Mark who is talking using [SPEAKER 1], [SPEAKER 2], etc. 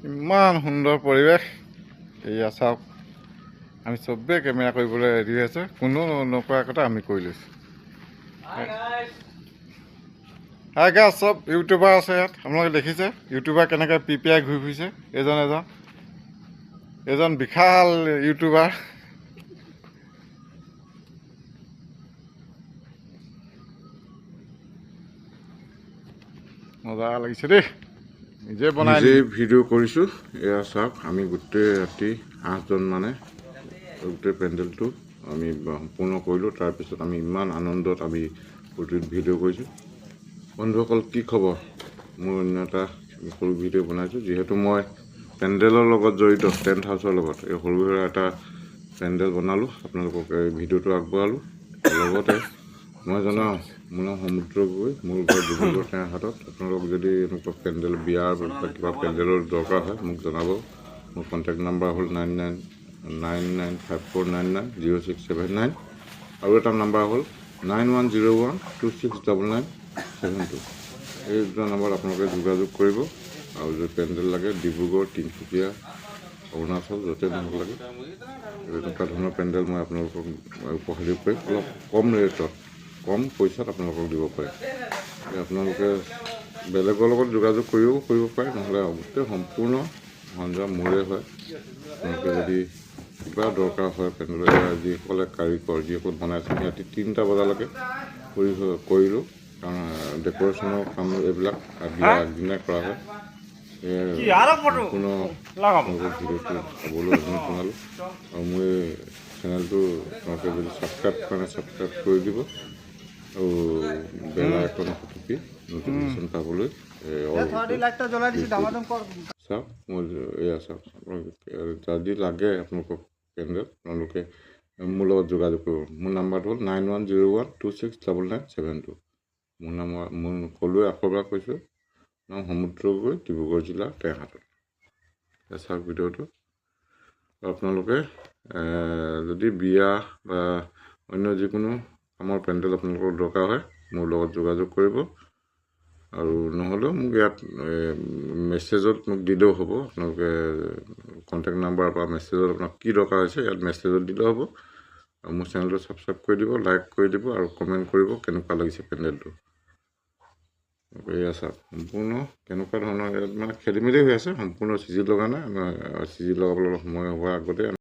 [SPEAKER 1] ইমান সুন্দৰ পৰিৱেশ। এয়া চাওক, আমি চবেই কেমেৰা কৰিবলৈ ৰেডি হৈ আছোঁ। কোনো নকৰাকতে আমি কৰি লৈছোঁ। হাই গাইছ, চব ইউটিউবাৰ আছে ইয়াত। আপোনালোকে দেখিছে ইউটিউবাৰ কেনেকৈ পিপিআই ঘূৰি ফুৰিছে। এজন বিশাল ইউটিউবাৰ। মজা লাগিছে দেই। নিজে ভিডিঅ' কৰিছোঁ। এয়া চাওক, আমি গোটেই ৰাতি 8জন মানে গোটেই পেণ্ডেলটো আমি সম্পূৰ্ণ কৰিলোঁ। তাৰপিছত আমি ইমান আনন্দত আমি ভিডিঅ' কৰিছোঁ। বন্ধুসকল, কি খবৰ? মোৰ অন্য এটা সৰু ভিডিঅ' বনাইছোঁ। যিহেতু মই পেণ্ডেলৰ লগত জড়িত, টেণ্ট হাউচৰ লগত এই সৰু সুৰা এটা পেণ্ডেল বনালোঁ, আপোনালোকক এই ভিডিঅ'টো আগবঢ়ালোঁ। লগতে মই জনাওঁ, মোৰ নাম সমুদ্ৰ গগৈ, মোৰ ঘৰ ডিব্ৰুগড় টেঙাখাটত। আপোনালোক যদি এনেকুৱা পেণ্ডেল, বিয়াৰ বা কিবা পেণ্ডেলৰ দৰকাৰ হয় মোক জনাব। মোৰ কণ্টেক্ট নাম্বাৰ হ'ল 999954990679 আৰু এটা নাম্বাৰ হ'ল 9101269972। এই দুটা নাম্বাৰত আপোনালোকে যোগাযোগ কৰিব। আৰু যদি পেণ্ডেল লাগে ডিব্ৰুগড়, তিনিচুকীয়া, অৰুণাচল, য'তে নহওক লাগে, এনেকুৱা ধৰণৰ পেণ্ডেল মই আপোনালোকক উপহাৰ দিব পাৰিম। অলপ কম ৰেটত, কম পইচাত আপোনালোকক দিব পাৰিম। আপোনালোকে বেলেগৰ লগত যোগাযোগ কৰিব পাৰে, নহ'লে গোটেই সম্পূৰ্ণ সঞ্জাম মোৰে হয়। আপোনালোকে যদি কিবা দৰকাৰ হয় পেণ্ডেলৰ, যিসকলে কাৰিকৰ যিসকল বনাইছে, ৰাতি 3টা বজালৈকে কৰিলোঁ। কাৰণ ডেক'ৰেশ্যনৰ কাম এইবিলাক বিয়া আগদিনাই কৰা হয়। সম্পূৰ্ণ ভিডিঅ'টো চাবলৈ অনুৰোধ জনালোঁ। আৰু মোৰ এই চেনেলটো আপোনালোকে যদি ছাবস্ক্ৰাইব কৰি দিব আৰু বেল আইকন টিপি নটিফিকেশ্যন পাবলৈ চাওক। মই এয়া চাওক, যদি লাগে আপোনালোকক পেণ্ডেল, আপোনালোকে মোৰ লগত যোগাযোগ কৰিব। মোৰ নাম্বাৰটো হ'ল 9101269972। মোৰ সকলোৱে আখৰবিলাক কৈছোঁ। নাম সমুদ্ৰ গগৈ, ডিব্ৰুগড় জিলা, টেঙাখাটত। চাওক ভিডিঅ'টো। আপোনালোকে যদি বিয়া বা অন্য যিকোনো কামৰ পেণ্ডেল আপোনালোকৰ দৰকাৰ হয় মোৰ লগত যোগাযোগ কৰিব। আৰু নহ'লেও মোক ইয়াত মেছেজত মোক দিলেও হ'ব। আপোনালোকে কণ্টেক্ট নাম্বাৰ বা মেছেজত আপোনাক কি দৰকাৰ হৈছে ইয়াত মেছেজত দিলেও হ'ব। আৰু মোৰ চেনেলটো ছাবস্ক্ৰাইব কৰি দিব, লাইক কৰি দিব আৰু কমেণ্ট কৰিব কেনেকুৱা লাগিছে পেণ্ডেলটো। এয়া চাওক, সম্পূৰ্ণ কেনেকুৱা ধৰণৰ ইয়াত মানে খেলি মেলি হৈ আছে। সম্পূৰ্ণ চিজি লগা নাই। চিজি লগাবলৈ অলপ সময় হোৱাৰ আগতে